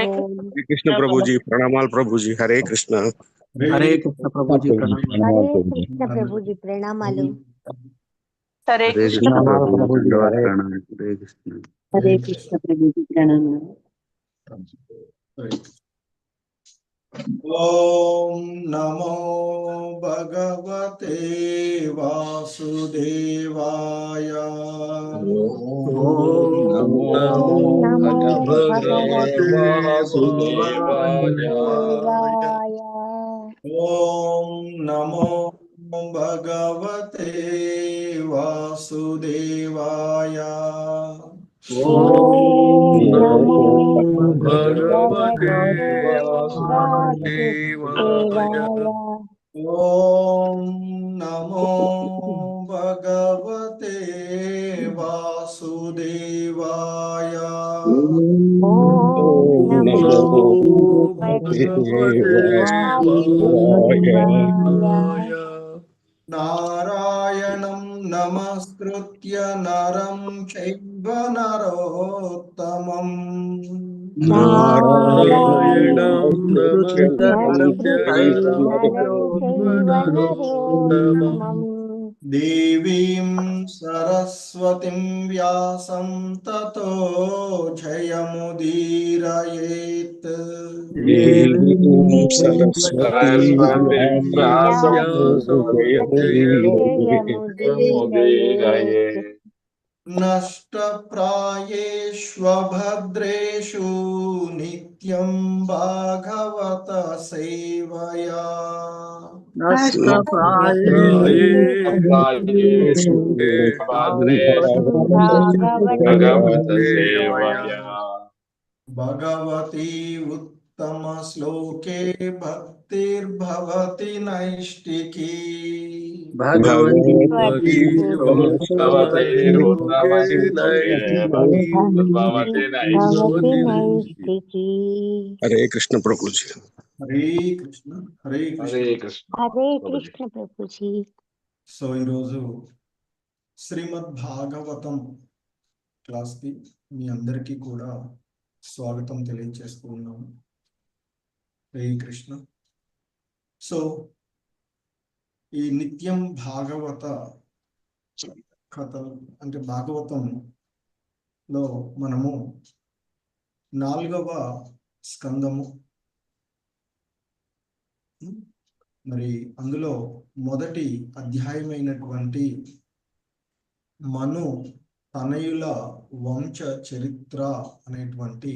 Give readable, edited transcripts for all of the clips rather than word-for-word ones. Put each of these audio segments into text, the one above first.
हरे कृष्ण प्रभु जी, प्रणामाल प्रभु जी। हरे कृष्ण। हरे कृष्ण प्रभु जी, प्रणाम। हरे कृष्ण प्रभु जी, प्रणामालु। हरे कृष्ण प्रभु जी, प्रणाम। हरे कृष्ण। हरे कृष्ण प्रभु जी, प्रणाम। ओम नमो भगवते वासुदेवाय। ओम नमो भगवते वासुदेवाय। ओम नमो भगवते वासुदेवाय। ओम नमो भगवते वासुदेवाय। ओम नमो भगवते वासुदेवाय। ओम नमो भगवते वासुदेवाय। नारायणं नमस्कृत्य नरं चैव नरोत्तमम्। नारायणं नमस्कृत्य नरोत्तमम्। देवीं सरस्वतीं व्यासं ततो जयमुदीरयेत्। नष्टप्रायेष्वभद्रेषु नित्यं भागवत सेवया। भगवती उत्तम श्लोके भक्तिर्भवति नैष्टिकी। भगवती हरे कृष्ण प्रभु जी। हरे कृष्ण हरे कृष्ण हरे कृष्ण प्रभु जी। సో ఈరోజు శ్రీమద్ భాగవతం క్లాస్కి మీ అందరికీ కూడా స్వాగతం తెలియజేస్తూ ఉన్నాము. హరే కృష్ణ. సో ఈ నిత్యం భాగవత కథలు అంటే భాగవతంలో మనము 4వ స్కందము, మరి అందులో మొదటి అధ్యాయమైనటువంటి మను తనయుల వంశ చరిత్ర అనేటువంటి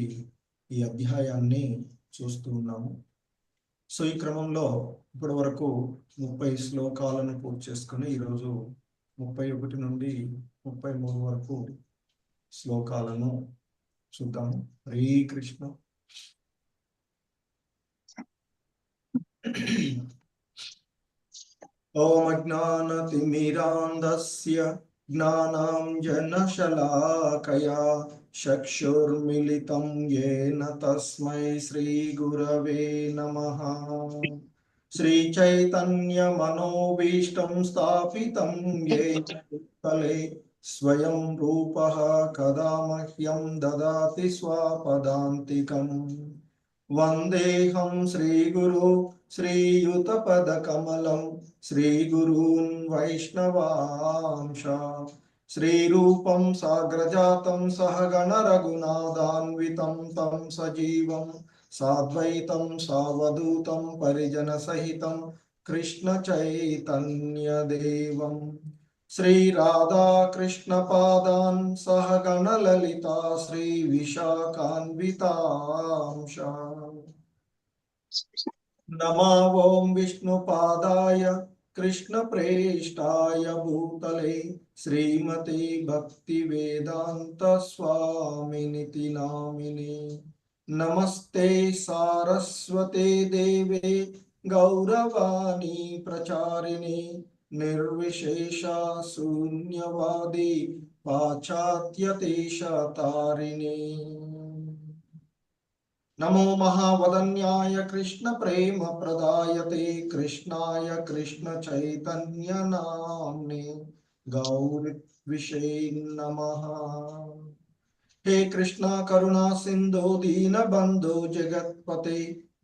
ఈ అధ్యాయాన్ని చూస్తూ ఉన్నాము. సో ఈ క్రమంలో ఇప్పటి వరకు 30 శ్లోకాలను పూర్తి చేసుకుని ఈరోజు 31 నుండి 33 వరకు శ్లోకాలను చూద్దాము. హరే కృష్ణ. ఓం అజ్ఞానతిమిరాంధస్య జ్ఞానాంజనశలాకయా చక్షుర్మిలితం యేన తస్మై శ్రీగురవే నమః. శ్రీచైతన్యమనోభీష్టం స్థాపితం యేన భూతలే స్వయం రూపః కదా మహ్యం దదాతి స్వపదాంతికం. వందేహం శ్రీగురు శ్రీయుతపదకమలం శ్రీగురూన్ వైష్ణవాంశ. శ్రీరూపం సాగ్రజాతం సహగణ రఘునాథాన్వితం తం సజీవం సాద్వైతం సావధూతం పరిజన సహితం కృష్ణ చైతన్యదేవం. శ్రీ రాధా కృష్ణ పాదాన్ సహగణ లలితా శ్రీ విశాఖాన్వితాంశ. నమో ఓం విష్ణుపాదాయ కృష్ణ ప్రేష్టాయ భూతలే శ్రీమతే భక్తి వేదాంత స్వామినితి నామినే. నమస్తే సారస్వతే దేవే గౌరవాణి ప్రచారిణి నిర్విశేష శూన్యవాది పాశ్చాత్యదేశతారిణి. నమో మహావదన్యాయ కృష్ణ ప్రేమ ప్రదాయతే కృష్ణాయ కృష్ణ చైతన్య నామ్నే గౌరీ విషే నమః. हे कृष्णा करुणा सिंधु दीनबंधु जगत्पते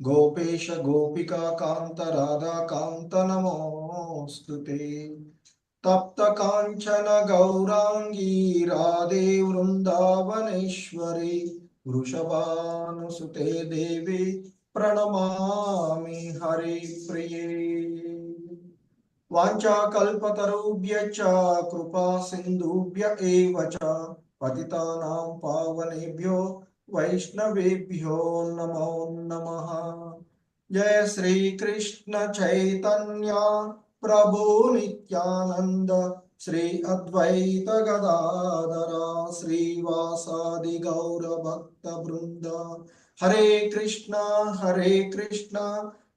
गोपेश गोपिका कांत राधा कांत नमोस्तुते। तप्त कांचन गौरांगी राधे वृंदावनेश्वरी वृषभानुसुते देवी प्रणमामि हरि प्रिये। वाञ्छाकल्पतरुभ्यश्च कृपा सिन्धुभ्य एव च पतितानां पावनेभ्यो वैष्णवेभ्यो नमो नमः। जय श्री कृष्ण चैतन्य प्रभु नित्यानंद श्री अद्वैत गदाधर श्रीवासादि गौर भक्त वृंद। हरे कृष्णा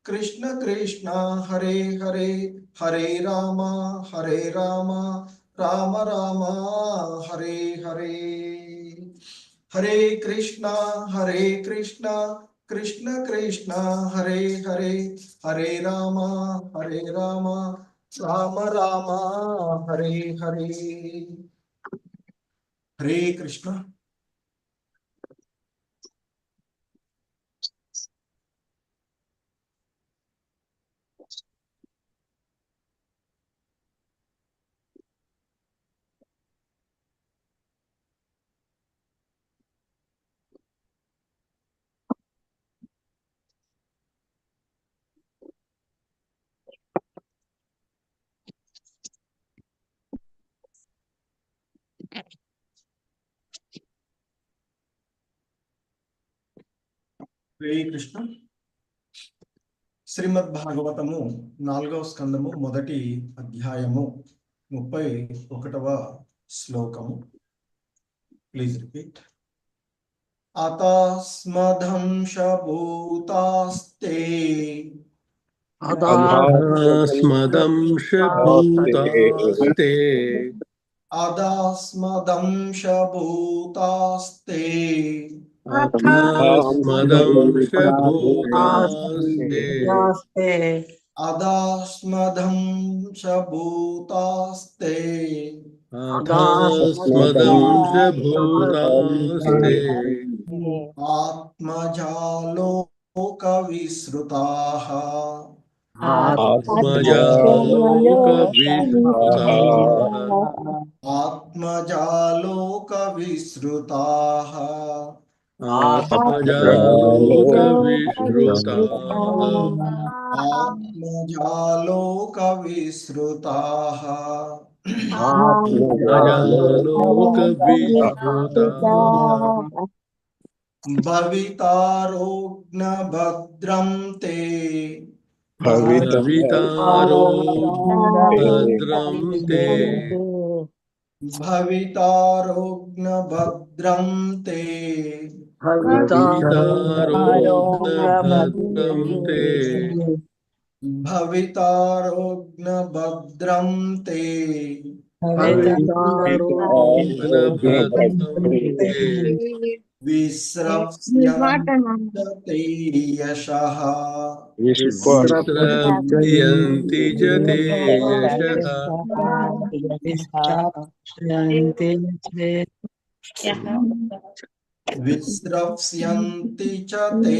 कृष्ण कृष्ण हरे हरे हरे राम राम राम हरे हरे। हरे कृष्णा कृष्ण कृष्ण हरे हरे हरे राम राम राम हरे हरे। हरे कृष्ण। హరే కృష్ణ. శ్రీమద్ భాగవతము 4వ స్కందము మొదటి అధ్యాయము 31వ శ్లోకము. Please repeat. అతస్మదంశభూతాస్తే అదాస్మదంశభూతాస్తే అదాస్మదంశభూతాస్తే అదాస్మదంశభూతాస్తే అదాస్మదంశభూతాస్తే అదాస్మదంశభూతాస్తే ఆత్మజాలోక విసృతాః ఆత్మజాలోక విసృతాః ఆత్మజాలోక విసృతాః ఆత్మజాలోక విసృతాః ఆత్మజాలోక విసృతాః ఆత్మజాలోక విసృతాః భవితారోగ్నభద్రం తే భవితారో భద్రం తే భవితారోగ్నభద్రం తే భవితారో భద్రం తే భవితారోగ్నభద్రం తే భవితారో భద్రం తే విశ్రవ్స్యంతే యశః విశ్రప్స్యంతి చ తే యశః విశ్రవ్స్యంతి చ తే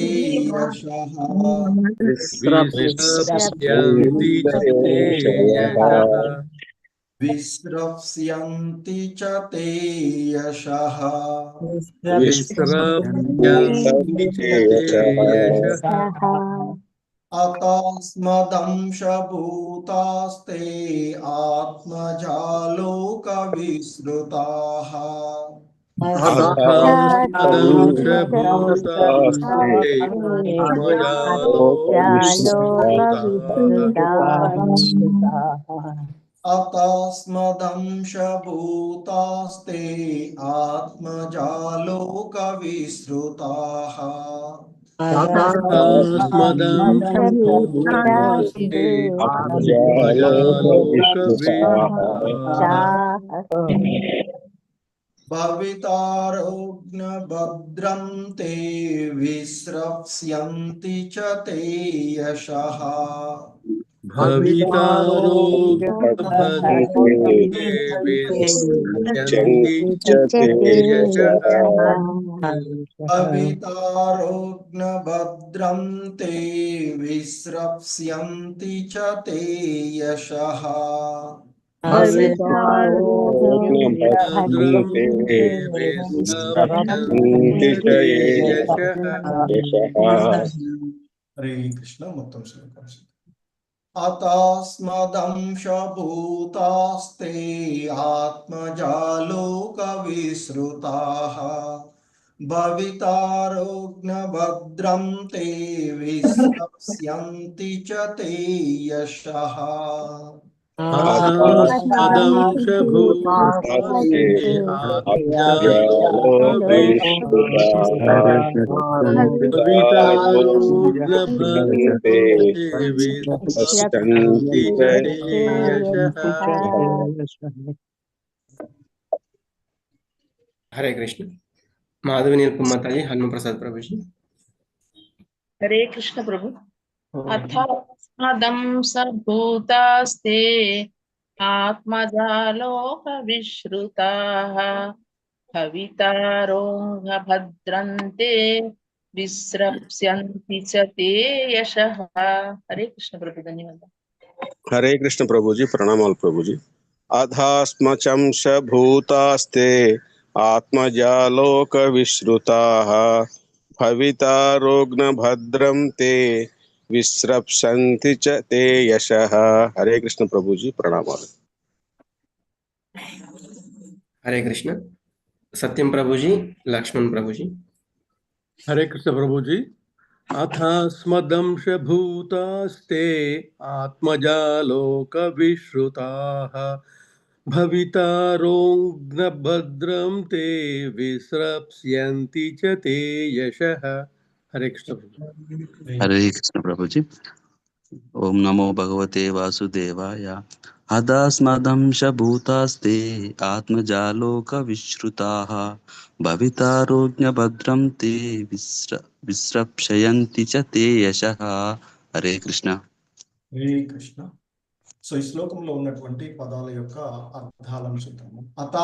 యశః విశ్రప్స్యంతి చ తే యశః విశ్రవ్స్యంతి చ తే యశః విశ్రప్స్యంతి చ తే యశః అతస్మదంశభూతాస్తే ఆత్మజాలోక విసృతాః అతస్మదంశభూతాస్తే ఆత్మజాలోక విసృతాః అతస్మదంశభూతాస్తే ఆత్మజాలోక విసృతాః అతస్మదంశభూతాస్తే ఆత్మజాలోక విసృతాః భవితారోగ్నభద్రం తే విశ్రవ్స్యంతి చ తే యశః భవితారోగ్భద్రంతే విశ్రంతి చ తే యశః భవితారోగ్న భద్రం తే విశ్రప్స్యంతి చ తే యశః హరే కృష్ణ. మొత్తం శ్లోకం. అతస్మదంశభూతాస్తే ఆత్మజాలోక విసృతాః భవితారోగ్న భద్రం తే విశ్రప్స్యంతి చ తే యశః ఆత్మదంశభూతాస్తే ఆత్మజాలోక భవితారోగ్భద్రంతే విశ్రంతి చ తే యశః. हरे कृष्ण. माधवी नीलकुम माता जी, हनुमान प्रसाद प्रभु जी. हरे कृष्ण प्रभु. अथास्मदं सर्वभूतास्ते आत्मजालोक विश्रुताः भवितारोह भद्रन्ते विस्रप्स्यन्ति च ते यशः. हरे कृष्ण प्रभु. धन्यवाद. हरे कृष्ण प्रभु जी. प्रणामाल प्रभु जी. अधास्मचंश भूतास्ते आत्मजालोक विश्रुताः भवितारोग्न भद्रं ते विस्रप्सन्ति च ते यशः. हरे कृष्ण प्रभु जी. प्रणामाल. हरे कृष्ण. सत्यम प्रभु जी, लक्ष्मण प्रभु जी. हरे कृष्ण प्रभु जी. अथास्मदंशभूतास्ते आत्मजालोक विश्रुताः भवितारोग्नभद्रं ते विस्रप्स्यन्ति च ते यशः. हरे कृष्ण प्रभु. हरे कृष्ण प्रभु जी. ओम नमो भगवते वासुदेवाय. अधस्मदंशभूतास्ते आत्मजालोक विश्रुताः भवितारोग्यभद्रं ते विस्रप्स्यन्ति च ते यशः. हरे कृष्ण. హరే కృష్ణ. సో ఈ శ్లోకంలో ఉన్నటువంటి పదాల యొక్క అర్థాలను చూద్దాము. అత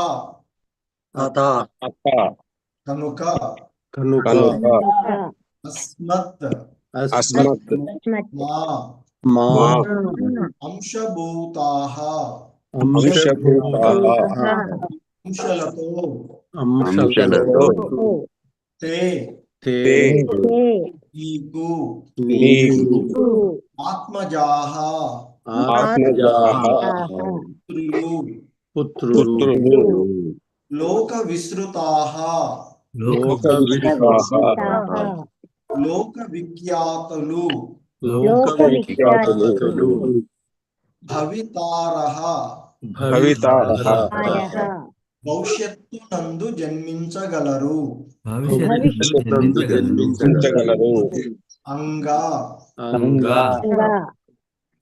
కనుక, అస్మత్ మా, అంశభూతాః అంశలతో, తే నీకు, ఆత్మజాః పుత్రులు, లోక విసృతాః లోక విఖ్యాతులు, భవితారః భవిష్యత్తు నందు జన్మించగలరు, అంగా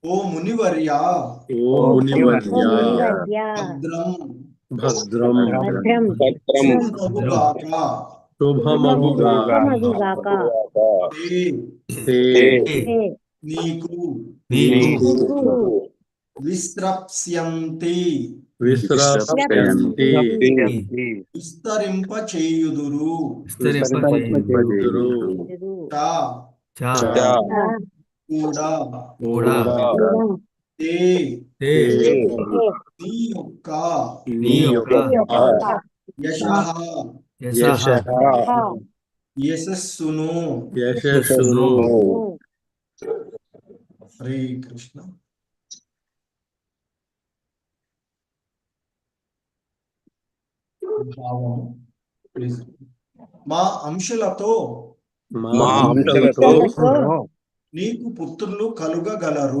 ఓ మునివర్య భద్రం శుభమగుగాక నీకు విస్రప్స్యంతి విస్తరింపచేయుదురు కూడా నీ యొక్క యశస్సును. హరే కృష్ణ. మా అంశలతో నీకు పుత్రులు కలుగగలరు,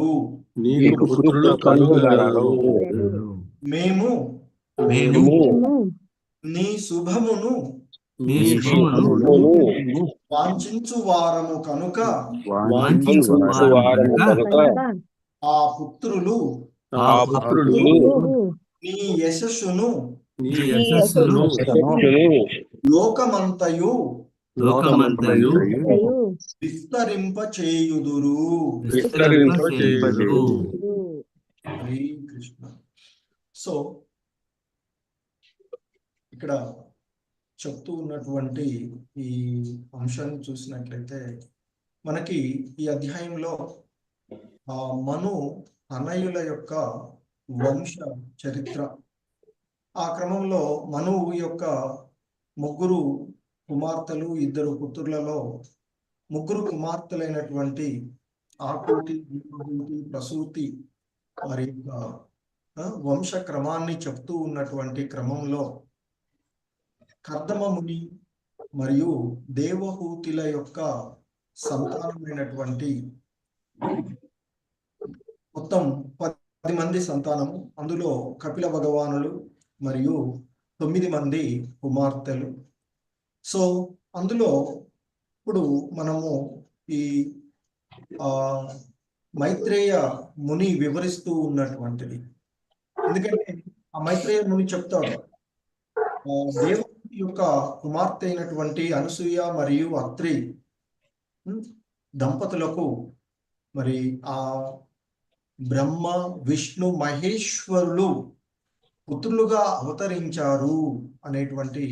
మేము నీ శుభమును వాంఛించు వారము కనుక ఆ పుత్రులు నీ యశస్సును లోకమంతయు విస్తరింప చేయుదురు. విస్తరింపచేయుదురు. హరే కృష్ణ. సో ఇక్కడ చెప్తూ ఉన్నటువంటి ఈ అంశాన్ని చూసినట్లయితే మనకి ఈ అధ్యాయంలో మను తనయుల యొక్క వంశ చరిత్ర, ఆ క్రమంలో మనువు యొక్క 3 కుమార్తెలు 2 పుత్రులలో 3 కుమార్తెలైనటువంటి ఆకూతి, దీపహూతి, ప్రసూతి వారి యొక్క వంశ క్రమాన్ని చెప్తూ ఉన్నటువంటి క్రమంలో కర్దమ ముని మరియు దేవహూతిల యొక్క సంతానమైనటువంటి మొత్తం 10 మంది సంతానము. అందులో కపిల భగవానులు మరియు 9 మంది కుమార్తెలు. సో అందులో ఇప్పుడు మనము ఈ మైత్రేయ ముని వివరిస్తూ ఉన్నటువంటిది, ఎందుకంటే ఆ మైత్రేయ ముని చెప్తాడు దేవహూతి యొక్క కుమార్తె అయినటువంటి అనసూయ మరియు అత్రి దంపతులకు మరి ఆ బ్రహ్మ విష్ణు మహేశ్వరులు పుత్రులుగా అవతరించారు అనేటువంటి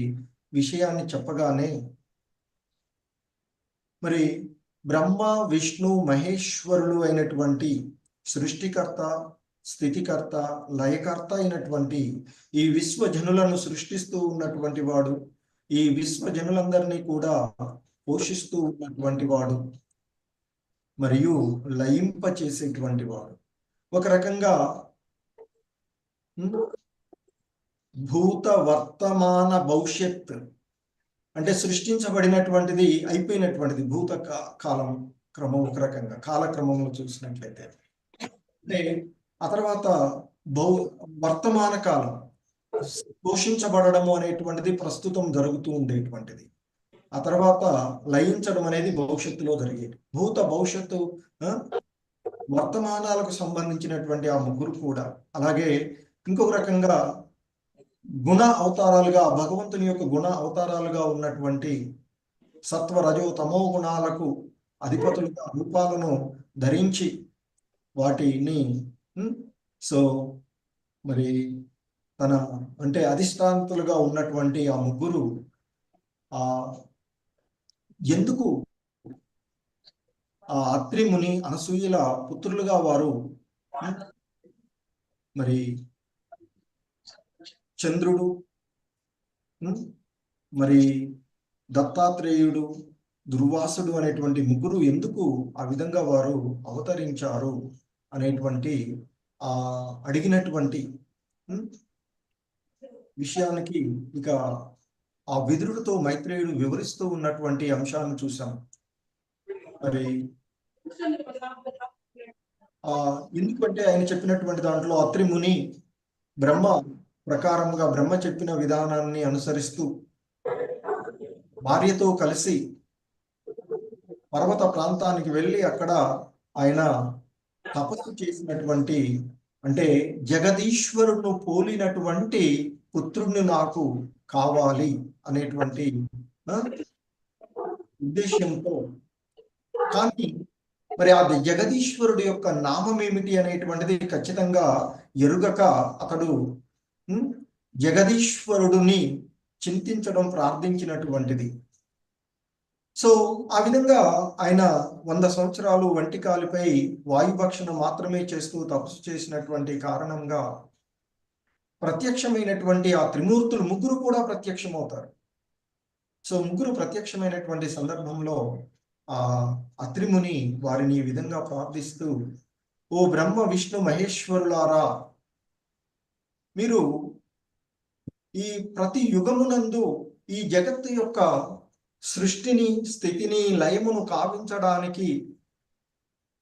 విషయాన్ని చెప్పగానే, మరి బ్రహ్మ విష్ణు మహేశ్వరులు అయినటువంటి సృష్టికర్త, స్థితికర్త, లయకర్త అయినటువంటి ఈ విశ్వజనులను సృష్టిస్తూ ఉన్నటువంటి వాడు, ఈ విశ్వజనులందరినీ కూడా పోషిస్తూ ఉన్నటువంటి వాడు మరియు లయింప చేసేటువంటి వాడు. ఒక రకంగా భూత వర్తమాన భవిష్యత్ అంటే సృష్టించబడినటువంటిది అయిపోయినటువంటిది భూత కాలం క్రమం, ఒక రకంగా కాలక్రమంలో చూసినట్లయితే. అంటే ఆ తర్వాత వర్తమాన కాలం పోషించబడము అనేటువంటిది ప్రస్తుతం జరుగుతూ ఉండేటువంటిది. ఆ తర్వాత లయించడం అనేది భవిష్యత్తులో జరిగేది. భూత భవిష్యత్తు వర్తమానాలకు సంబంధించినటువంటి ఆ 3 కూడా. అలాగే ఇంకొక రకంగా గుణ అవతారాలుగా, భగవంతుని యొక్క గుణ అవతారాలుగా ఉన్నటువంటి సత్వ రజో తమో గుణాలకు అధిపతులుగా రూపాలను ధరించి వాటిని సో మరి తన అంటే అధిష్టాంతులుగా ఉన్నటువంటి ఆ 3 ఎందుకు ఆ అత్రి ముని అనసూయల పుత్రులుగా వారు మరి చంద్రుడు, మరి దత్తాత్రేయుడు, దుర్వాసుడు అనేటువంటి 3 ఎందుకు ఆ విధంగా వారు అవతరించారు అనేటువంటి అడిగినటువంటి విషయానికి ఇక ఆ విదురుడితో మైత్రేయుడు వివరిస్తూ ఉన్నటువంటి అంశాన్ని చూసాం. మరి ఎందుకంటే ఆయన చెప్పినటువంటి దాంట్లో అత్రి ముని బ్రహ్మ ప్రకారంగా బ్రహ్మ చెప్పిన విధానాన్ని అనుసరిస్తూ భార్యతో కలిసి పర్వత ప్రాంతానికి వెళ్ళి అక్కడ ఆయన తపస్సు చేసినటువంటి, అంటే జగదీశ్వరును పోలినటువంటి పుత్రుడిని నాకు కావాలి అనేటువంటి ఉద్దేశ్యంతో. కానీ మరి ఆ జగదీశ్వరుడు యొక్క నామం ఏమిటి అనేటువంటిది ఖచ్చితంగా ఎరుగక అతడు జగదీశ్వరుడిని చింతించడం ప్రార్థించినటువంటిది. సో ఆ విధంగా ఆయన 100 సంవత్సరాలు వంటికాలిపై వాయుభక్షణ మాత్రమే చేస్తూ తపస్సు చేసినటువంటి కారణంగా ప్రత్యక్షమైనటువంటి ఆ త్రిమూర్తులు 3 కూడా ప్రత్యక్షమవుతారు. సో 3 ప్రత్యక్షమైనటువంటి సందర్భంలో ఆ అత్రిముని వారిని ఈ విధంగా ప్రార్థిస్తూ, ఓ బ్రహ్మ విష్ణు మహేశ్వరులారా, మీరు ఈ ప్రతి యుగమునందు ఈ జగత్తు యొక్క సృష్టిని, స్థితిని, లయమును కావించడానికి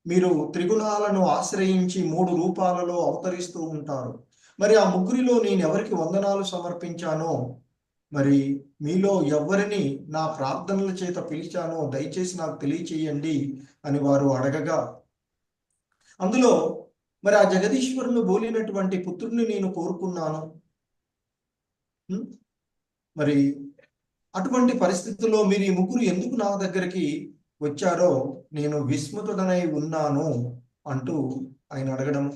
మీరు త్రిగుణాలను ఆశ్రయించి 3 రూపాలలో అవతరిస్తూ ఉంటారు. మరి ఆ 3లో నేను ఎవరికి వందనాలు సమర్పించానో, మరి మీలో ఎవరిని నా ప్రార్థనల చేత పిలిచానో దయచేసి నాకు తెలియచేయండి అని వారు అడగగా, అందులో మరి ఆ జగదీశ్వరుని బోలినటువంటి పుత్రుడిని నేను కోరుకున్నాను. మరి అటువంటి పరిస్థితుల్లో మీరు ఈ 3 ఎందుకు నా దగ్గరికి వచ్చారో నేను విస్మృతుడనై ఉన్నాను అంటూ ఆయన అడగడం,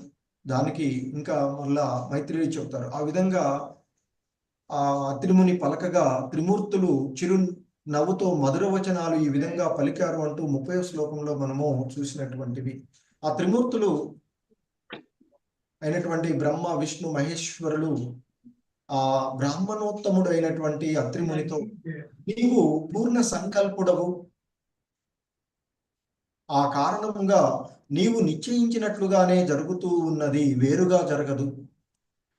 దానికి ఇంకా మళ్ళా మైత్రేయి చెప్తారు. ఆ విధంగా ఆ అత్రిముని పలకగా త్రిమూర్తులు చిరు నవ్వుతో మధుర వచనాలు ఈ విధంగా పలికారు అంటూ 30వ శ్లోకంలో మనము చూసినటువంటివి. ఆ త్రిమూర్తులు అయినటువంటి బ్రహ్మ విష్ణు మహేశ్వరులు ఆ బ్రాహ్మణోత్తముడు అయినటువంటి అత్రిమునితో, నీవు పూర్ణ సంకల్పుడవు, ఆ కారణంగా నీవు నిశ్చయించినట్లుగానే జరుగుతూ ఉన్నది, వేరుగా జరగదు.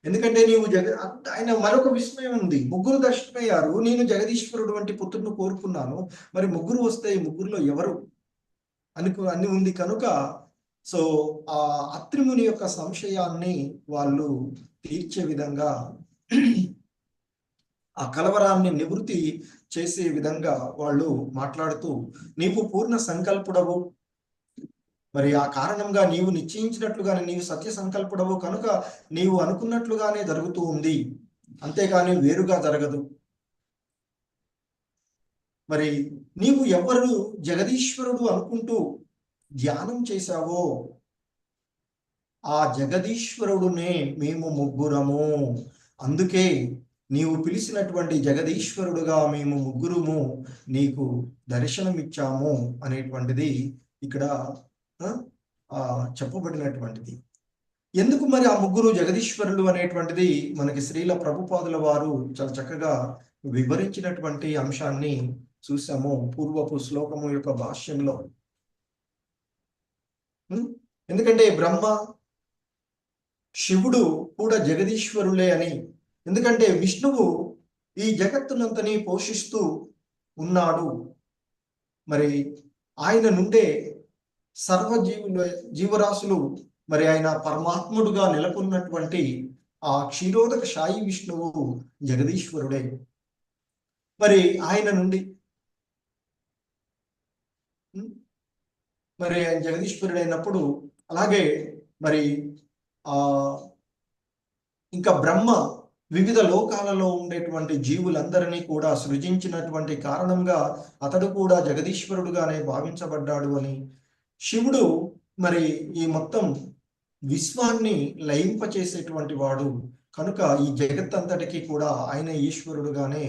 ఎందుకంటే నీవు ఆయన మరొక విస్మయం ఉంది. ముగ్గురు దర్శనమయ్యారు, నేను జగదీశ్వరుడు వంటి పుత్రుని కోరుకున్నాను, మరి ముగ్గురు వస్తే ఈ ముగ్గురులో ఎవరు అని ఉంది కనుక సో ఆ అత్రిముని యొక్క సంశయాన్ని వాళ్ళు తీర్చే విధంగా, ఆ కలవరాన్ని నివృత్తి చేసే విధంగా వాళ్ళు మాట్లాడుతూ, నీవు పూర్ణ సంకల్పుడవు, మరి ఆ కారణంగా నీవు నిశ్చయించినట్లుగానే నీవు సత్య సంకల్పుడవు కనుక నీవు అనుకున్నట్లుగానే జరుగుతూ ఉంది, అంతేకాని వేరుగా జరగదు. మరి నీవు ఎవరు జగదీశ్వరుడు అనుకుంటూ ధ్యానం చేశావో ఆ జగదీశ్వరుడునే మేము ముగ్గురము, అందుకే నీవు పిలిచినటువంటి జగదీశ్వరుడుగా మేము ముగ్గురుము నీకు దర్శనమిచ్చాము అనేటువంటిది ఇక్కడ చెప్పబడినటువంటిది. ఎందుకు మరి ఆ ముగ్గురు జగదీశ్వరులు అనేటువంటిది మనకి శ్రీల ప్రభుపాదుల వారు చాలా చక్కగా వివరించినటువంటి అంశాన్ని చూసాము పూర్వపు శ్లోకము యొక్క భాష్యంలో. ఎందుకంటే బ్రహ్మ శివుడు కూడా జగదీశ్వరులే అని, ఎందుకంటే విష్ణువు ఈ జగత్తునంతని పోషిస్తూ ఉన్నాడు, మరి ఆయన నుండే జీవరాశులు మరి ఆయన పరమాత్ముడుగా నెలకొన్నటువంటి ఆ క్షీరోదక సాయి విష్ణువు జగదీశ్వరుడే. మరి ఆయన నుండి మరి ఆయన జగదీశ్వరుడైనప్పుడు అలాగే మరి ఇంకా బ్రహ్మ వివిధ లోకాలలో ఉండేటువంటి జీవులందరినీ కూడా సృజించినటువంటి కారణంగా అతడు కూడా జగదీశ్వరుడుగానే భావించబడ్డాడు అని, శివుడు మరి ఈ మొత్తం విశ్వాన్ని లయింపచేసేటువంటి వాడు కనుక ఈ జగత్తంతటికి కూడా ఆయన ఈశ్వరుడుగానే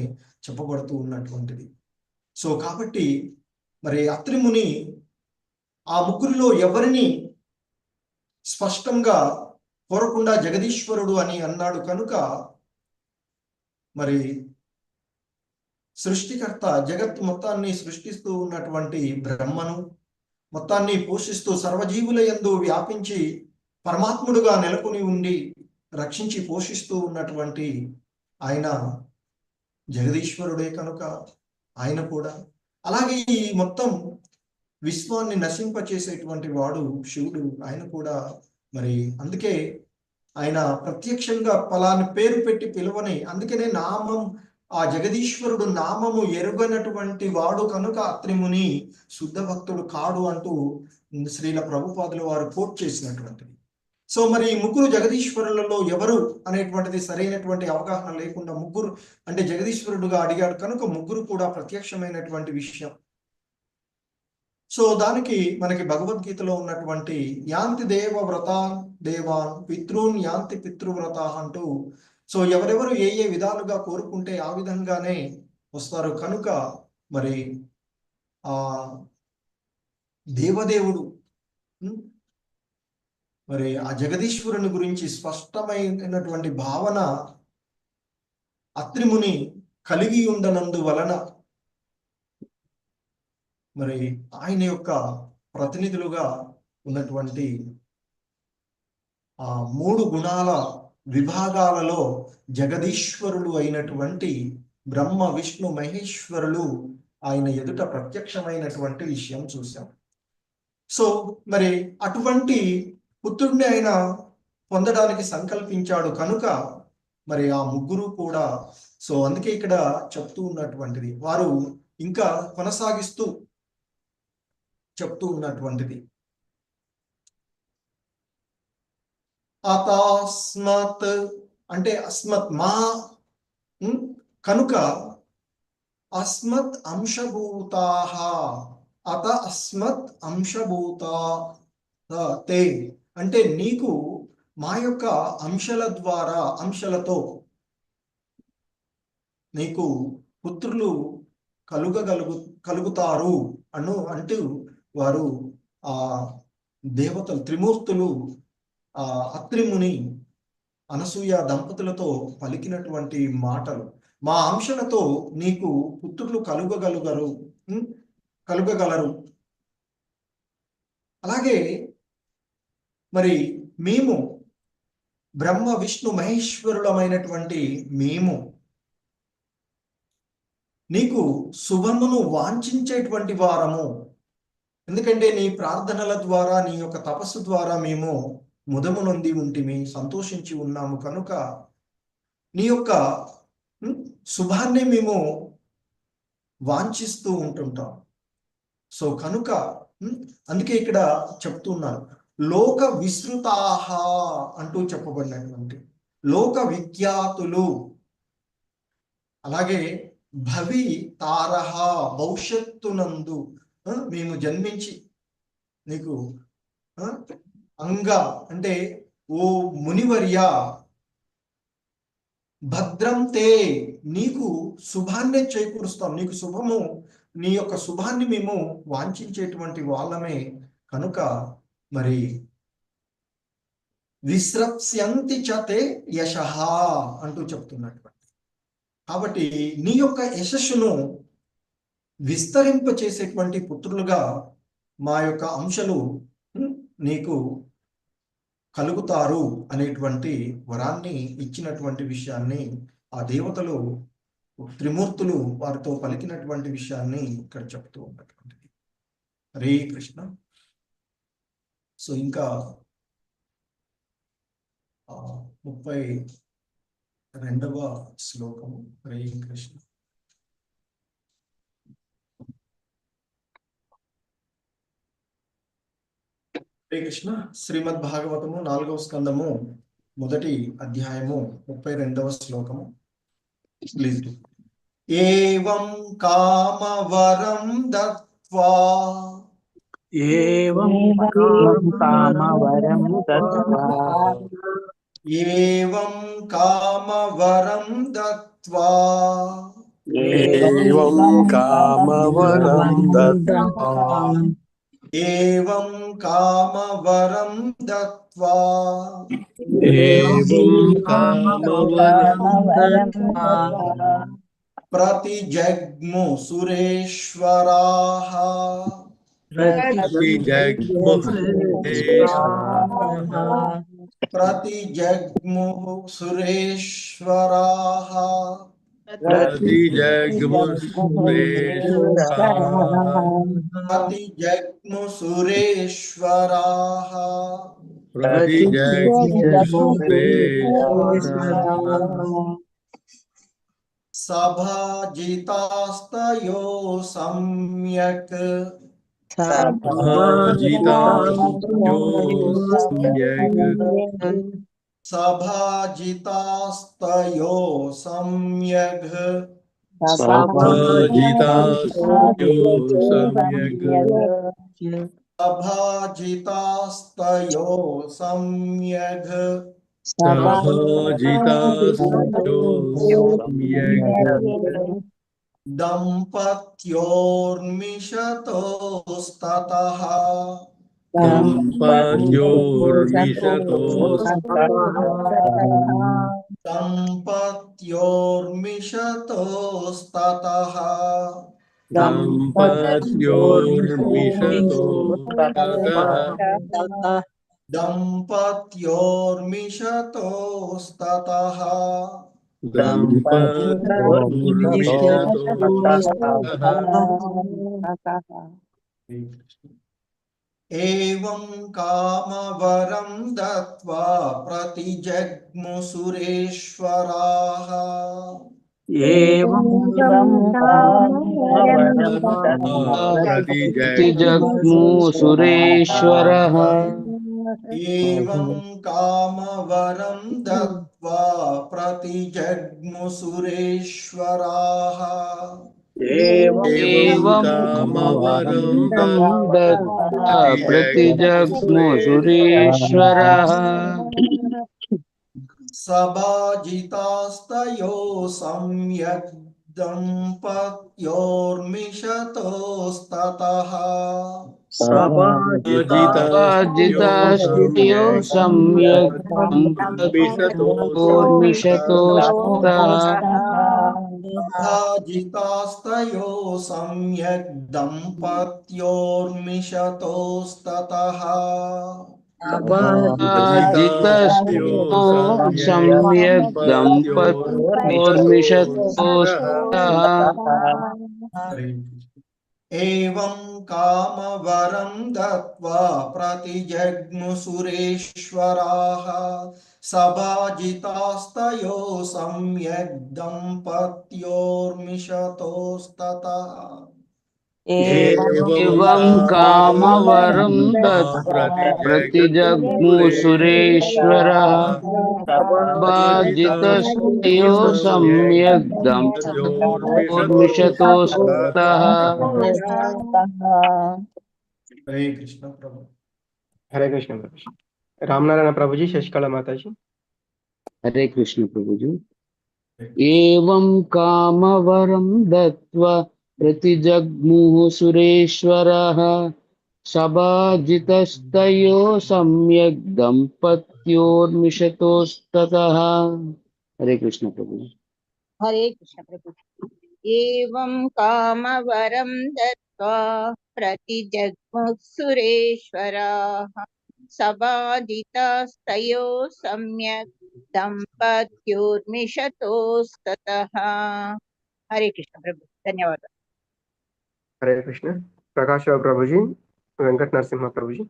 చెప్పబడుతూ ఉన్నటువంటిది. సో కాబట్టి మరి అత్రిముని ఆ ముగ్గురిలో ఎవరిని స్పష్టంగా కోరకుండా జగదీశ్వరుడు అని అన్నాడు కనుక మరి సృష్టికర్త జగత్తు మొత్తాన్ని సృష్టిస్తూ ఉన్నటువంటి బ్రహ్మను, మొత్తాన్ని పోషిస్తూ సర్వజీవుల యందు వ్యాపించి పరమాత్ముడుగా నెలకొని ఉండి రక్షించి పోషిస్తూ ఉన్నటువంటి ఆయన జగదీశ్వరుడే కనుక ఆయన కూడా, అలాగే ఈ మొత్తం విశ్వాన్ని నశింపచేసేటువంటి వాడు శివుడు, ఆయన కూడా మరి అందుకే ఆయన ప్రత్యక్షంగా పలాని పేరు పెట్టి పిలువని, అందుకనే నామం ఆ జగదీశ్వరుడు నామము ఎరుగనటువంటి వాడు కనుక అత్రిముని శుద్ధ భక్తుడు కాడు అంటూ శ్రీల ప్రభుపాదుల వారు కోట్ చేసినటువంటిది. సో మరి ముగ్గురు జగదీశ్వరులలో ఎవరు అనేటువంటిది సరైనటువంటి అవగాహన లేకుండా ముగ్గురు అంటే జగదీశ్వరుడుగా అడిగాడు కనుక ముగ్గురు కూడా ప్రత్యక్షమైనటువంటి విషయం. సో దానికి మనకి భగవద్గీతలో ఉన్నటువంటి యాంతి దేవ వ్రతాన్ దేవాన్ పితృన్ యాంతి పితృవ్రత అంటూ, సో ఎవరెవరు ఏ ఏ విధాలుగా కోరుకుంటే ఆ విధంగానే వస్తారు కనుక మరి ఆ దేవదేవుడు మరి ఆ జగదీశ్వరుని గురించి స్పష్టమైనటువంటి భావన అత్రిముని కలిగి ఉండనందువలన మరి ఆయన యొక్క ప్రతినిధులుగా ఉన్నటువంటి ఆ 3 గుణాల విభాగాలలో జగదీశ్వరులు అయినటువంటి బ్రహ్మ విష్ణు మహేశ్వరులు ఆయన ఎదుట ప్రత్యక్షమైనటువంటి విషయం చూసాం. సో మరి అటువంటి పుత్రుడిని ఆయన పొందడానికి సంకల్పించాడు కనుక మరి ఆ ముగ్గురు కూడా, సో అందుకే ఇక్కడ చెప్తూ ఉన్నటువంటిది వారు ఇంకా కొనసాగిస్తూ చెప్తూ ఉన్నటువంటిది అతస్మత్ అంటే అస్మత్ మా కనుక అస్మత్ అంశభూతాః అత అస్మత్ అంశభూత తే అంటే నీకు మా యొక్క అంశలతో నీకు పుత్రులు కలుగుతారు అంటూ వారు ఆ దేవతలు త్రిమూర్తులు అత్రిముని అనసూయ దంపతులతో పలికినటువంటి మాటలు. మా అంశలతో నీకు పుత్రులు కలుగగలరు. అలాగే మరి మేము బ్రహ్మ విష్ణు మహేశ్వరులమైనటువంటి మేము నీకు శుభమును వాంఛించేటువంటి వారము. ఎందుకంటే నీ ప్రార్థనల ద్వారా నీ యొక్క తపస్సు ద్వారా మేము ముదము నొంది ఉంటిమి, సంతోషించి ఉన్నాము కనుక నీ యొక్క శుభాన్ని మేము వాంఛిస్తూ ఉంటుంటాం. సో కనుక అందుకే ఇక్కడ చెప్తున్నారు లోక విస్తృతాహ అంటూ చెప్పబడినటువంటి లోక విఖ్యాతులు. అలాగే భవి తారహ భవిష్యత్తునందు మేము జన్మించి నీకు అంగ అంటే ఓ మునివర్య భద్రం తే నీకు శుభాన్నే చేకూరుస్తాం. నీకు శుభము నీ యొక్క శుభాన్ని మేము వాంఛించేటువంటి వాళ్ళమే కనుక మరి విస్రప్స్యంతి చతే యశః అంటూ చెప్తున్నటువంటి. కాబట్టి నీ యొక్క యశస్సును విస్తరింపచేసేటువంటి పుత్రులుగా మా యొక్క అంశలు నీకు కలుగుతారు అనేటువంటి వరాన్ని ఇచ్చినటువంటి విషయాన్ని ఆ దేవతలు త్రిమూర్తులు వారితో పలికినటువంటి విషయాన్ని ఇక్కడ చెప్తూ ఉన్నటువంటిది. హరే కృష్ణ. సో ఇంకా 32వ శ్లోకము. హరే కృష్ణ. హరే కృష్ణ. శ్రీమద్ భాగవతము 4వ స్కందము 1వ అధ్యాయము 32వ శ్లోకము. ప్లీజ్. ఏవం కామవరం దత్వా ఏవం కామవరం దత్వా ఏవం కామవరం దత్వా ఏవం కామవరం దత్వా ఏవం కామవరం దత్వా ఏవం కామవరం దత్వా ప్రతిజగ్ము సురేశ్వరాః ప్రతిజగ్ము సురేశ్వరాః ప్రతిజగ్ము సురేశ్వరాః సభాజితాస్తయో సమ్యక్ సభాజితాస్తయో సమ్యక్ సభాజితాస్తయో సమ్యక్ దంపత్యోర్మిషతోస్తతః దంపత్యోర్మిషతోస్తతః దంపత్యోర్మిషతోస్తతః ఏవం కామవరం దత్వా ప్రతిజగ్ము సురేశ్వరాః ఏవం ప్రతిజగ్ము సురేశ్వరః ఏవం కామవరం దత్వా ప్రతిజగ్ము సురేశ్వరాః ఏవం కామవరం దత్తా ప్రతిజగ్ము సురేశ్వరః సభాజితాస్తయో సమ్యక్ దంపత్యోర్మిషతోస్తతః సభాజితాస్తయో సమ్యక్ దంపత్యోర్మిషతోస్తతః సభాజితాస్తయో సమ్యక్ దంపత్యోర్మిషతోస్తతః సభాజితస్తయో సమ్యక్ దంపత్యోర్మిషతోస్తతః ఏవం కామవరం దత్వా ప్రతిజగ్ము సురేశ్వరాః సభాజితాస్తయో సమ్యక్ దంపత్యోర్మిషతోస్తతః ఏవం కామవరం దత్వా ప్రతిజగ్ము సురేశ్వరః సభాజితస్తయో సమ్యక్ దంపత్యోర్మిషతోస్తతః హరే కృష్ణ ప్రభు. हरे कृष्ण प्रभु जी। रामनारायण प्रभु जी, शशिकला माता जी। हरे कृष्ण प्रभु जी। एवं कामवरं दत्वा प्रतिजग्मुः सुरेश्वरः सभाजितस्तयो सम्यक् दम्पत्योर्मिषतोस्ततः। हरे कृष्ण प्रभु। हरे कृष्ण प्रभु। एवं कामवरं दत्वा प्रतिजग्मुः सुरेश्वराः सभाजितास्तयो सम्यक् दम्पत्योर्मिषतोस्ततः। हरे कृष्ण प्रभु, धन्यवाद। हरे कृष्ण। प्रकाश राव प्रभु जी, वेंकट नरसिम्हा प्रभु जी।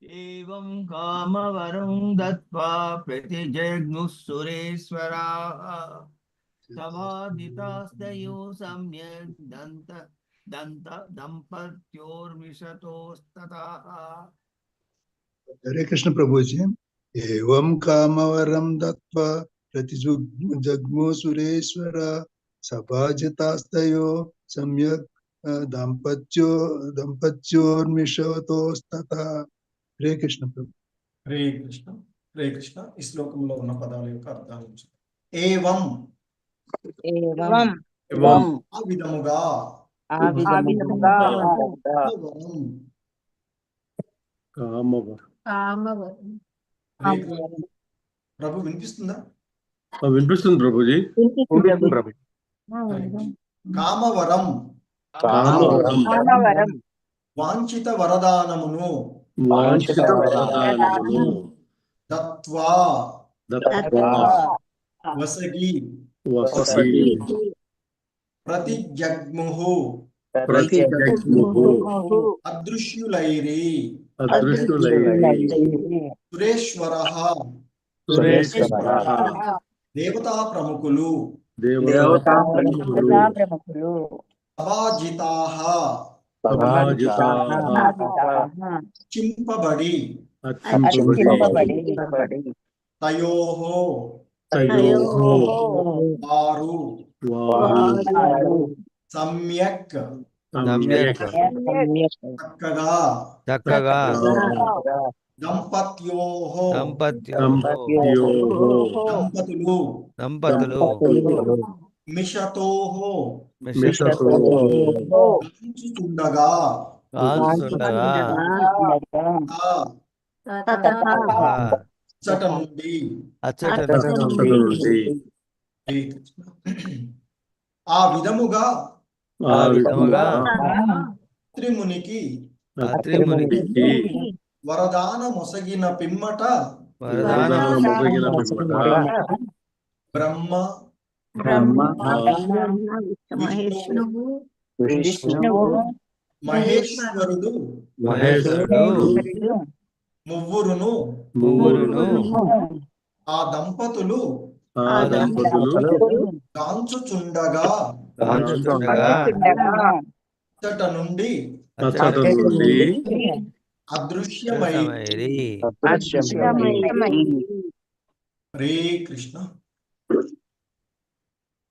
एवं कामवरं दत्वा प्रतिजग्मुः सुरेश्वराः सभाजितास्तयो सम्यक् दम्पत्योर्मिषतोस्ततः। हरे कृष्ण प्रभु जी। एवं कामवरं दत्वा प्रतिजग्मु सुरेश्वर सभाजितास्तयो सम्यक् दम्पत्योर्मिषतोस्ततः। हरे कृष्ण प्रभु। హరే కృష్ణ. హరే కృష్ణ. ఈ శ్లోకంలో ఉన్న పదాల యొక్క అర్థాలు చూద్దాం. ఏవం एवं ఆ విధముగా కామవరం. హరే కృష్ణ. ప్రభు వినిపిస్తుందా? వినిపిస్తుంది ప్రభుజీ. प्रभु కామవరం कामवरं వాంఛిత వరదానమును దత్వా వసగి ప్రతిజగ్ముహు అదృశ్యులైరి సురేశ్వరః దేవతా ప్రముఖులు సభాజితాః చింపబడి తయోః వారు సమ్యక్ చక్కగా దంపతులు మిషతోః కాంచుచుండగా అచ్చట నుండి ఆ విధముగా త్రిమునికి వరదాన మొసగిన పిమ్మట బ్రహ్మ విష్ణువు మహేశ్వరుడు ముగ్గురును ఆ దంపతులు కాంచుచుండగా అచ్చట నుండి అదృశ్యమైరి. హరే కృష్ణ.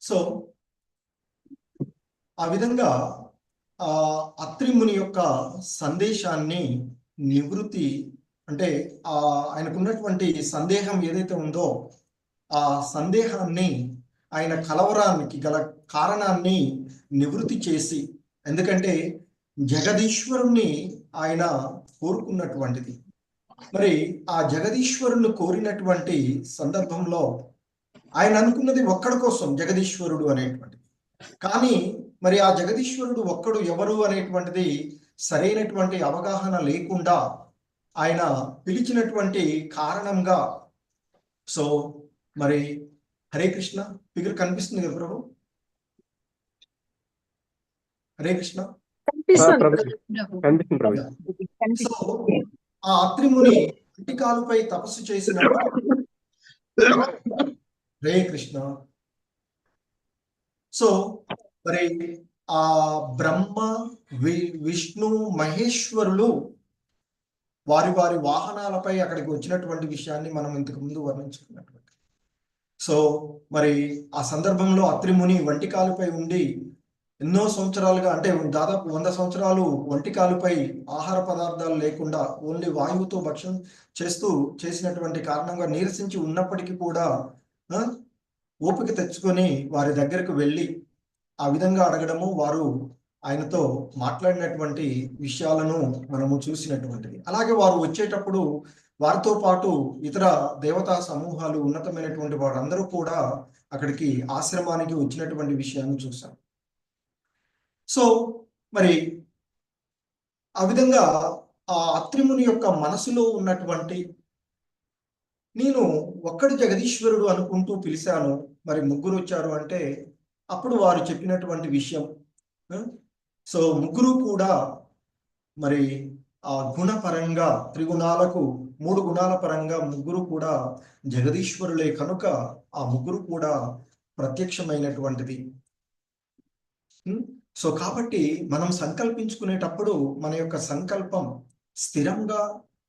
సో ఆ విధంగా అత్రి ముని యొక్క సందేశాన్ని నివృత్తి అంటే ఆయనకున్నటువంటి సందేహం ఏదైతే ఉందో ఆ సందేహాన్ని ఆయన కలవరానికి గల కారణాన్ని నివృత్తి చేసి, ఎందుకంటే జగదీశ్వరుణ్ణి ఆయన కోరుకున్నటువంటిది. మరి ఆ జగదీశ్వరుణ్ణి కోరినటువంటి సందర్భంలో ఆయన అనుకున్నది ఒక్కడి కోసం, జగదీశ్వరుడు అనేటువంటిది. కానీ మరి ఆ జగదీశ్వరుడు ఒక్కడు ఎవరు అనేటువంటిది సరైనటువంటి అవగాహన లేకుండా ఆయన పిలిచినటువంటి కారణంగా, సో మరి హరే కృష్ణ ఫిగర్ కనిపిస్తుంది కదా ప్రభు? హరే కృష్ణ. సో ఆ అత్రిముని అంటికాలుపై తపస్సు చేసినప్పుడు, హరే కృష్ణ. సో మరి ఆ బ్రహ్మ విష్ణు మహేశ్వరులు వారి వారి వాహనాలపై అక్కడికి వచ్చినటువంటి విషయాన్ని మనం ఇంతకు ముందు వర్ణించుకున్నటువంటి. సో మరి ఆ సందర్భంలో అత్రిముని వంటికాలుపై ఉండి ఎన్నో సంవత్సరాలుగా, అంటే దాదాపు 100 సంవత్సరాలు వంటికాలుపై ఆహార పదార్థాలు లేకుండా ఓన్లీ వాయువుతో భక్షణ చేసినటువంటి కారణంగా నీరసించి ఉన్నప్పటికీ కూడా ఓపిక తెచ్చుకొని వారి దగ్గరకు వెళ్ళి ఆ విధంగా అడగడము, వారు ఆయనతో మాట్లాడినటువంటి విషయాలను మనము చూసినటువంటిది. అలాగే వారు వచ్చేటప్పుడు వారితో పాటు ఇతర దేవతా సమూహాలు, ఉన్నతమైనటువంటి వారందరూ కూడా అక్కడికి ఆశ్రమానికి వచ్చినటువంటి విషయాన్ని చూసాం. సో మరి ఆ విధంగా ఆ అత్రిముని యొక్క మనసులో ఉన్నటువంటి, నేను ఒక్కడి జగదీశ్వరుడు అనుకుంటూ పిలిచాను, మరి ముగ్గురు వచ్చారు అంటే అప్పుడు వారు చెప్పినటువంటి విషయం. సో ముగ్గురు కూడా మరి ఆ గుణపరంగా, త్రిగుణాలకు 3 గుణాల పరంగా ముగ్గురు కూడా జగదీశ్వరులే కనుక ఆ ముగ్గురు కూడా ప్రత్యక్షమైనటువంటిది. సో కాబట్టి మనం సంకల్పించుకునేటప్పుడు మన యొక్క సంకల్పం స్థిరంగా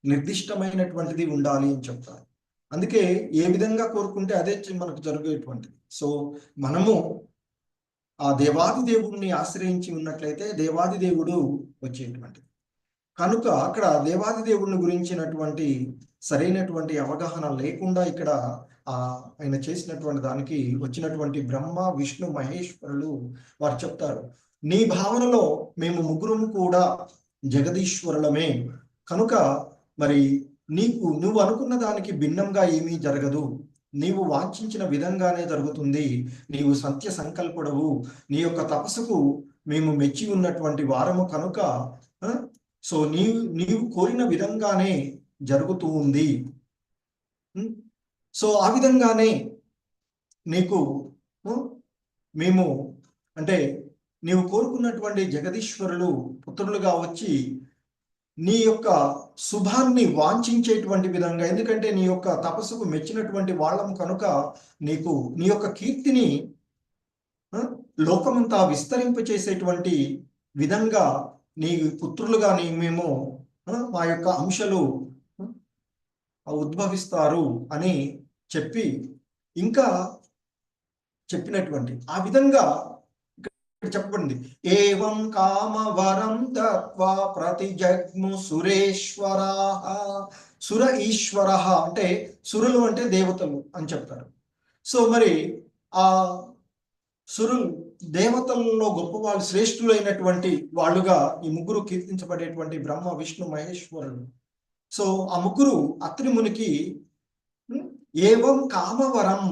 నిర్దిష్టమైనటువంటిది ఉండాలి అని చెప్తారు. అందుకే ఏ విధంగా కోరుకుంటే అదే మనకు జరిగేటువంటిది. సో మనము ఆ దేవాది దేవుడిని ఆశ్రయించి ఉన్నట్లయితే దేవాది దేవుడు వచ్చేటువంటిది. కనుక అక్కడ దేవాది దేవుడిని గురించినటువంటి సరైనటువంటి అవగాహన లేకుండా ఇక్కడ ఆయన చేసినటువంటి దానికి వచ్చినటువంటి బ్రహ్మ విష్ణు మహేశ్వరులు వారు చెప్తారు, నీ భావనలో మేము ముగ్గురము కూడా జగదీశ్వరులమే కనుక మరి నువ్వు అనుకున్న దానికి భిన్నంగా ఏమీ జరగదు, నీవు వాంఛించిన విధంగానే జరుగుతుంది, నీవు సత్య సంకల్పుడవు, నీ యొక్క తపస్సుకు మేము మెచ్చి ఉన్నటువంటి వారము కనుక సో నీవు కోరిన విధంగానే జరుగుతూ ఉంది. సో ఆ విధంగానే నీకు మేము, అంటే నీవు కోరుకున్నటువంటి జగదీశ్వరులు పుత్రులుగా వచ్చి నీ యొక్క శుభాన్ని వాంఛించేటువంటి విధంగా, ఎందుకంటే నీ యొక్క తపస్సుకు మెచ్చినటువంటి వాళ్ళం కనుక నీకు నీ యొక్క కీర్తిని లోకమంతా విస్తరింపచేసేటువంటి విధంగా నీ పుత్రులుగా మేము మా యొక్క అంశలు ఉద్భవిస్తారు అని చెప్పి ఇంకా చెప్పినటువంటి ఆ విధంగా చెప్పబడింది. ఏవం కామవరం దత్వా ప్రతిజగ్ము సురేశ్వరాః. సుర ఈశ్వరః అంటే సురులు అంటే దేవతలు అని చెప్తారు. సో మరి ఆ సురులు దేవతల్లో గొప్ప వాళ్ళు, శ్రేష్ఠులైనటువంటి వాళ్ళుగా ఈ ముగ్గురు కీర్తించబడేటువంటి బ్రహ్మ విష్ణు మహేశ్వరులు. సో ఆ ముగ్గురు అత్రిమునికి ఏవం కామవరం,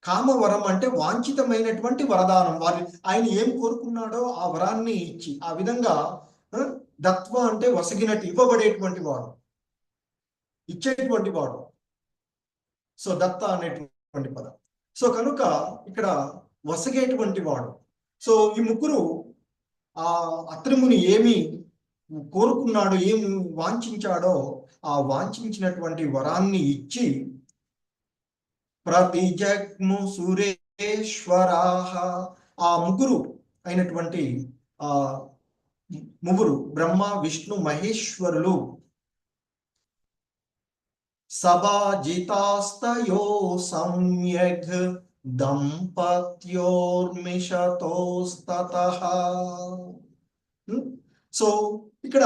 కామవరం అంటే వాంఛితమైనటువంటి వరదానం, ఆయన ఏం కోరుకున్నాడో ఆ వరాన్ని ఇచ్చి, ఆ విధంగా దత్వ అంటే వసగినట్టు, ఇవ్వబడేటువంటి వాడు, ఇచ్చేటువంటి వాడు. సో దత్త అనేటువంటి పదం. సో కనుక ఇక్కడ వసగేటువంటి వాడు. సో ఈ ముగ్గురు ఆ అత్రిముని ఏమి కోరుకున్నాడో, ఏమి వాంఛించాడో ఆ వాంఛించినటువంటి వరాన్ని ఇచ్చి ప్రతిజగ్ము సురేశ్వరాః, ఆ ముగ్గురు అయినటువంటి ముగ్గురు బ్రహ్మ విష్ణు మహేశ్వరులు సభాజితాస్తయో సమ్యగ్ దంపత్యోర్మిషతోస్తతః. సో ఇక్కడ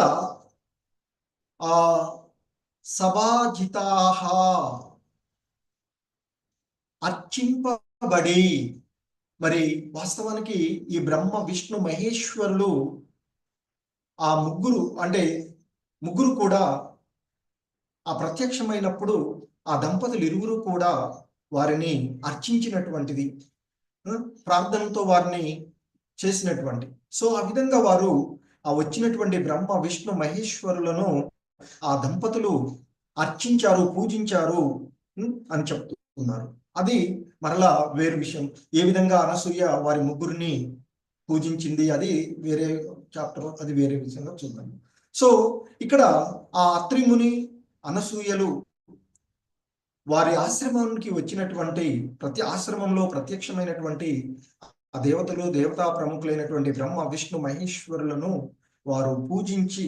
ఆ సభాజితాః అర్చింపబడి, మరి వాస్తవానికి ఈ బ్రహ్మ విష్ణు మహేశ్వరులు ఆ ముగ్గురు కూడా ఆ ప్రత్యక్షమైనప్పుడు ఆ దంపతులు ఇరువురు కూడా వారిని అర్చించినటువంటిది, ప్రార్థనతో వారిని చేసినటువంటి. సో ఆ విధంగా వారు ఆ వచ్చినటువంటి బ్రహ్మ విష్ణు మహేశ్వరులను ఆ దంపతులు అర్చించారు, పూజించారు అని చెప్తున్నారు. అది మరలా వేరు విషయం. ఏ విధంగా అనసూయ వారి ముగ్గురిని పూజించింది అది వేరే చాప్టర్, అది వేరే విషయంగా చూద్దాం. సో ఇక్కడ ఆ అత్రి ముని అనసూయలు వారి ఆశ్రమానికి వచ్చినటువంటి ప్రతి ఆశ్రమంలో ప్రత్యక్షమైనటువంటి ఆ దేవతలు, దేవతా ప్రముఖులైనటువంటి బ్రహ్మ విష్ణు మహేశ్వరులను వారు పూజించి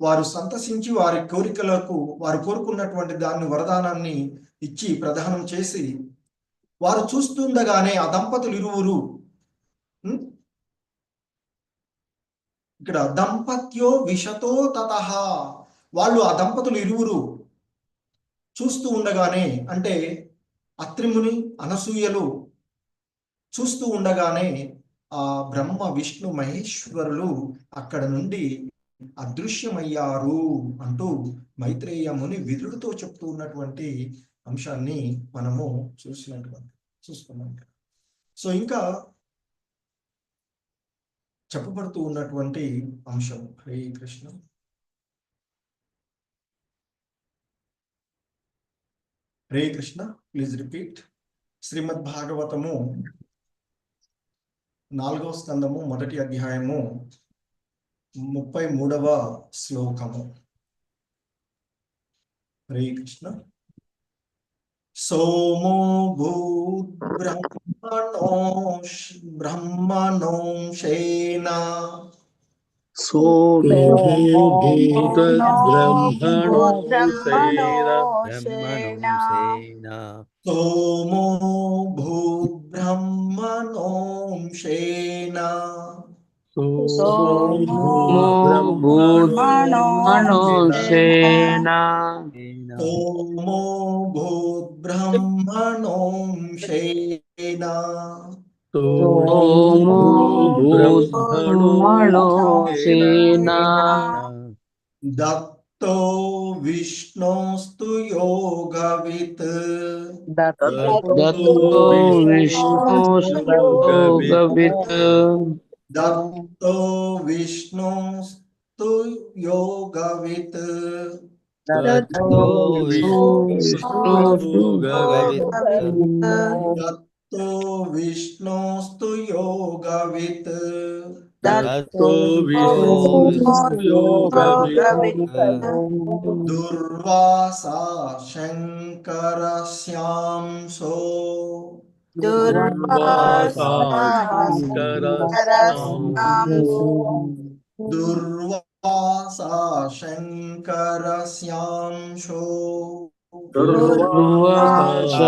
వారు సంతసించి వారి కోరికలకు వారు కోరుకున్నటువంటి దాన్ని వరదానాన్ని ఇచ్చి ప్రదానం చేసి వారు చూస్తుండగానే ఆ దంపతులు ఇరువురు, ఇక్కడ దంపత్యో విషతో తతః, వాళ్ళు ఆ దంపతులు ఇరువురు చూస్తూ ఉండగానే, అంటే అత్రిముని అనసూయలు చూస్తూ ఉండగానే ఆ బ్రహ్మ విష్ణు మహేశ్వరులు అక్కడ నుండి అదృశ్యమయ్యారు అంటూ మైత్రేయ ముని విదురుడితో చెప్తూ ఉన్నటువంటి అంశాన్ని మనము చూసుకున్నాం. సో ఇంకా చెప్పబడుతూ ఉన్నటువంటి అంశం. హరే కృష్ణ. హరే కృష్ణ. Please repeat. శ్రీమద్ భాగవతము 4వ స్కందము 1వ అధ్యాయము 33వ శ్లోకము. హరే కృష్ణ. సోమో బ్రహ్మణోంశేన సోమో భూద్బ్రహ్మణోంశేన సోమో భూద్బ్రహ్మణోంశేన దత్తో విష్ణోస్తు యోగవిత్. దత్తో విష్ణోస్తు యోగవిత్. దత్తో విష్ణోస్తు యోగవిత్. దుర్వాసా శంకరస్యాంసో దుర్వాసా శంకరస్యాంశో దుర్వాసా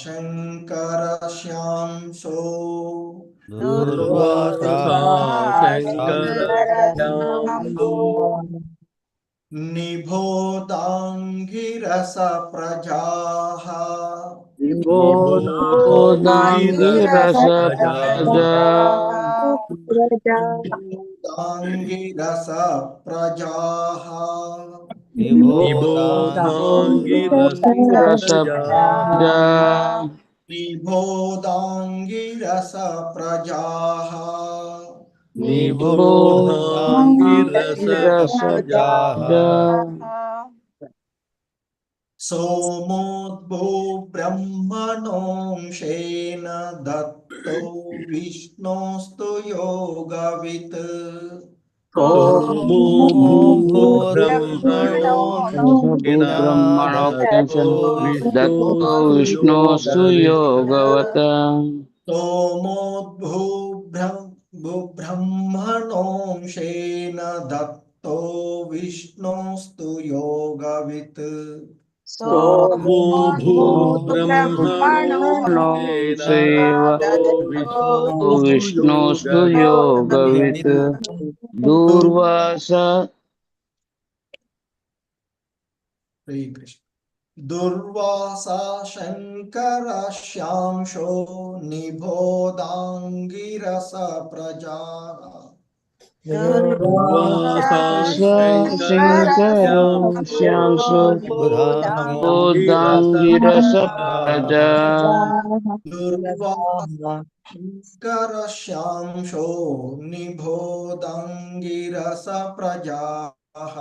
శంకరస్యాంశో నిబోధాంగిరస ప్రజాః. నిబోధాంగిరస ప్రజాః. నిబోధాంగిరస ప్రజాః. సోమోద్భూ బ్రహ్మణోంశేన దత్తో విష్ణోస్తు యోగవిత్. దత్తో విష్ణోస్తు యోగవత. సోమోద్భూ బ్రహ్మణోంశేన దత్తో दत्तो विष्णोस्तु योगवित् सोमो भूब्रह्मणो सेव विष्णोस्तु योगवित् दूर्वासा हरे कृष्ण। दुर्वासा शंकरश्यांशो निबोधांगिरस प्रजा शङ्करश्यांसो बोधाङ्गिरस प्रजा शंकरश्यांशो निबोधांगिरस प्रजाः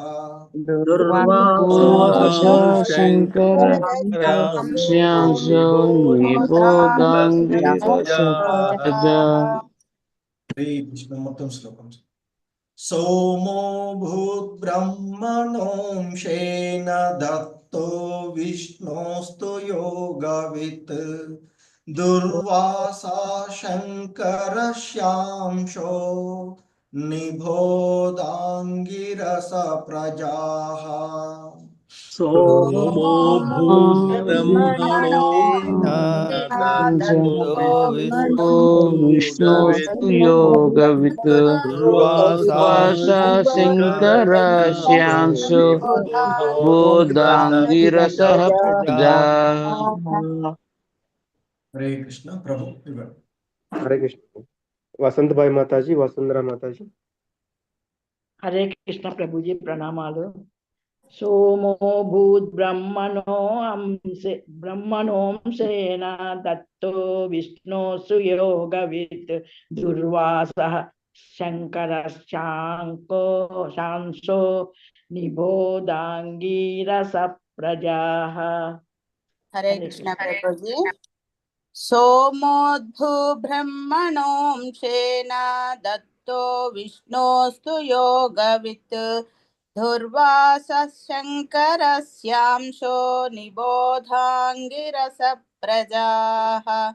दुर्वासा शङ्करश्यांसो निबोधाङ्गिरस प्रजा। हरे कृष्ण। మొత్తం శ్లోకం सोमो भूद्ब्रह्मणोंशेन दत्तो विष्णोस्तु योगवित् दुर्वासा शंकरश्यांशो निबोधांगिरस प्रजाः सोमो भूब्रह्मणो विष्णोस्तु योगवित् दुर्वासा शङ्करश्यांसो बोधाङ्गिरसः प्रजा। हरे कृष्ण। प्रभु हरे कृष्ण। वसंत भाई माताजी, वसुंधरा माताजी। हरे कृष्ण प्रभु जी, प्रणामालु। सोमो ब्रह्मणोंसेन दत्तो विष्णोस्तु योगवित् दुर्वासः शंकरश्यांसो निबोधांगिरस प्रजाः। हरे कृष्ण प्रभु जी। सोमोद्धु ब्रह्मणोंशेन दत्तो विष्णोस्तु योगवित् दुर्वासः शंकरस्यांशो निबोधांगिरस प्रजाः।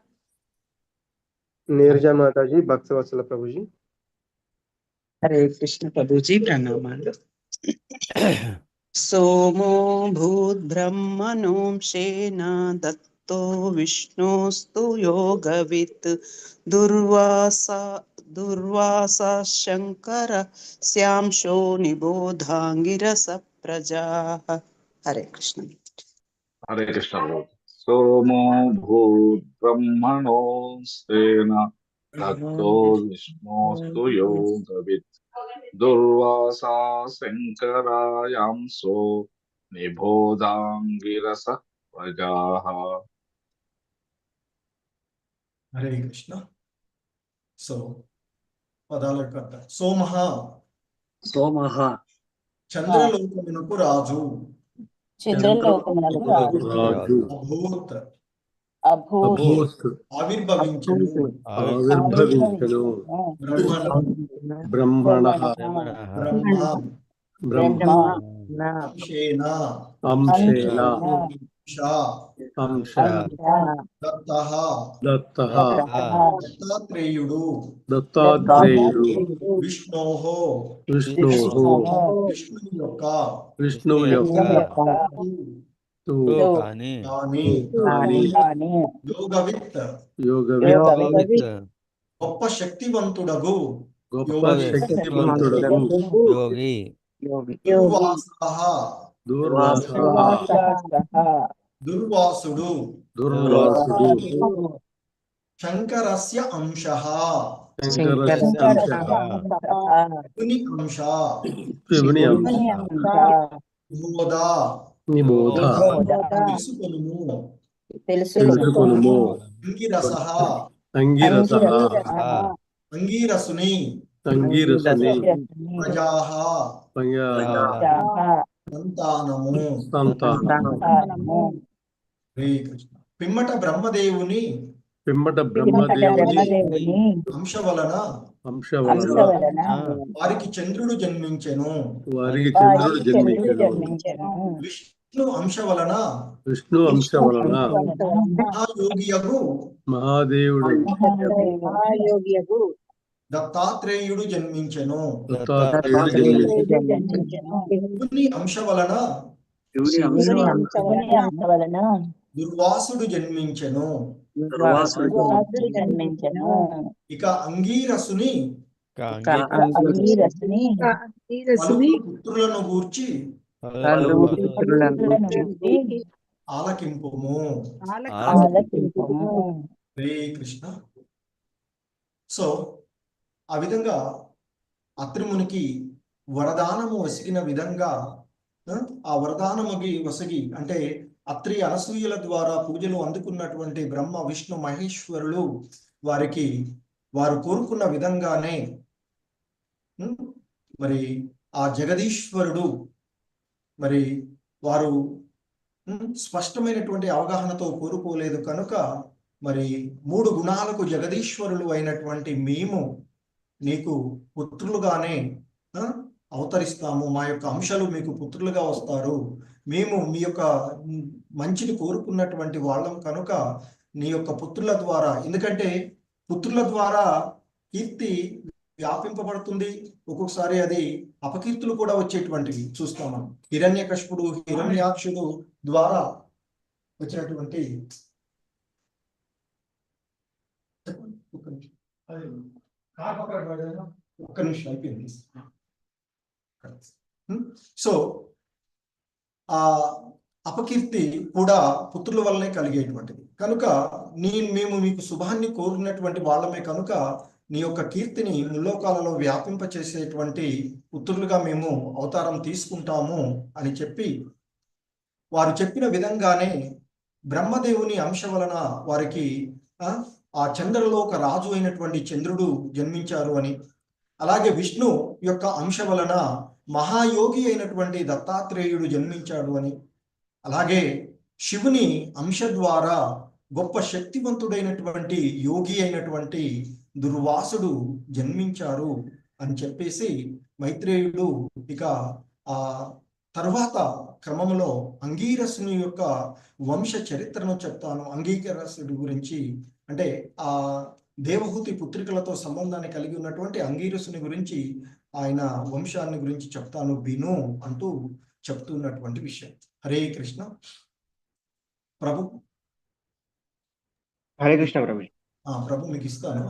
नीरजा माताजी, भक्तवत्सल प्रभु जी। हरे कृष्ण प्रभु जी, प्रणामालु। सोमो भूद्ब्रह्मणोंशेन दत्तो विष्णोस्तु योगवित् दुर्वासा शंकरस्यांशो निबोधांगिरस प्रजाः। हरे कृष्ण। हरे कृष्ण। सोमो भूद्ब्रह्मणोंस्तेन दत्तो विष्णोस्तु योगवित् दुर्वासा शंकरायांसो निबोधांगिरस प्रजाः। हरे कृष्ण। सो పదాల యొక్క సోమః सोमः చంద్రలోకమునకు రాజు అభూత్ ఆవిర్భవించెను బ్రహ్మణః అంశేన దత్తః దత్తాత్రేయుడు విష్ణువు యొక్క యోగవిత్ గొప్ప శక్తివంతుడగు దుర్వాసుడు శంకరస్య అంశః శివుని అంశ నిబోధ తెలుసుకొనుము అంగీరసుని ప్రజాః సంతానము. హరే కృష్ణ. పిమ్మట బ్రహ్మదేవుని అంశ వలన వారికి చంద్రుడు జన్మించెను. విష్ణు అంశ వలన మహాయోగియగు దత్తాత్రేయుడు జన్మించెను. దత్తాత్రేయుడు జన్మించెను. శివుని అంశ వలన దుర్వాసుడు జన్మించెను. ఇక అంగీరసుని పుత్రులను గూర్చి ఆలకింపుము. హరే కృష్ణ. సో ఆ విధంగా అత్రిమునికి వరదానము వసిగిన విధంగా ఆ వరదానముకి వసగి అంటే అత్రి అనసూయల ద్వారా పూజలు అందుకున్నటువంటి బ్రహ్మ విష్ణు మహేశ్వరులు వారు కోరుకున్న విధంగానే మరి ఆ జగదీశ్వరుడు మరి వారు స్పష్టమైనటువంటి అవగాహనతో కోరుకోలేదు కనుక మరి 3 గుణాలకు జగదీశ్వరులు అయినటువంటి మేము నీకు పుత్రులుగానే అవతరిస్తాము, మా యొక్క అంశాలు మీకు పుత్రులుగా వస్తారు, మేము మీ యొక్క మంచిని కోరుకున్నటువంటి వాళ్ళం కనుక నీ యొక్క పుత్రుల ద్వారా, ఎందుకంటే పుత్రుల ద్వారా కీర్తి వ్యాపింపబడుతుంది, ఒక్కొక్కసారి అది అపకీర్తులు కూడా వచ్చేటువంటివి చూస్తాం మనం. హిరణ్యకశిపుడు హిరణ్యాక్షుడు ద్వారా వచ్చినటువంటి ఒక్క నిమిషం అయిపోయింది. సో ఆ అపకీర్తి కూడా పుత్రుల వల్లనే కలిగేటువంటిది కనుక మేము మీకు శుభాన్ని కోరినటువంటి వాళ్ళమే కనుక నీ యొక్క కీర్తిని ముల్లోకాలలో వ్యాపింప చేసేటువంటి పుత్రులుగా మేము అవతారం తీసుకుంటాము అని చెప్పి వారు చెప్పిన విధంగానే బ్రహ్మదేవుని అంశ వలన వారికి ఆ చంద్రలోక రాజు అయినటువంటి చంద్రుడు జన్మించారు అని, అలాగే విష్ణు యొక్క అంశ వలన మహాయోగి అయినటువంటి దత్తాత్రేయుడు జన్మించాడు అని, అలాగే శివుని అంశ ద్వారా గొప్ప శక్తివంతుడైనటువంటి యోగి అయినటువంటి దుర్వాసుడు జన్మించారు అని చెప్పేసి మైత్రేయుడు ఇక ఆ తర్వాత క్రమంలో అంగీరసుని యొక్క వంశ చరిత్రను చెప్తాను. అంగీరసుడి గురించి అంటే ఆ దేవహూతి పుత్రికలతో సంబంధాన్ని కలిగి ఉన్నటువంటి అంగీరసుని గురించి, ఆయన వంశాన్ని గురించి చెప్తాను విను అంటూ చెప్తున్నటువంటి విషయం. హరే కృష్ణ. ప్రభు హరే కృష్ణ ప్రభు. ప్రభు మీకు ఇస్తాను.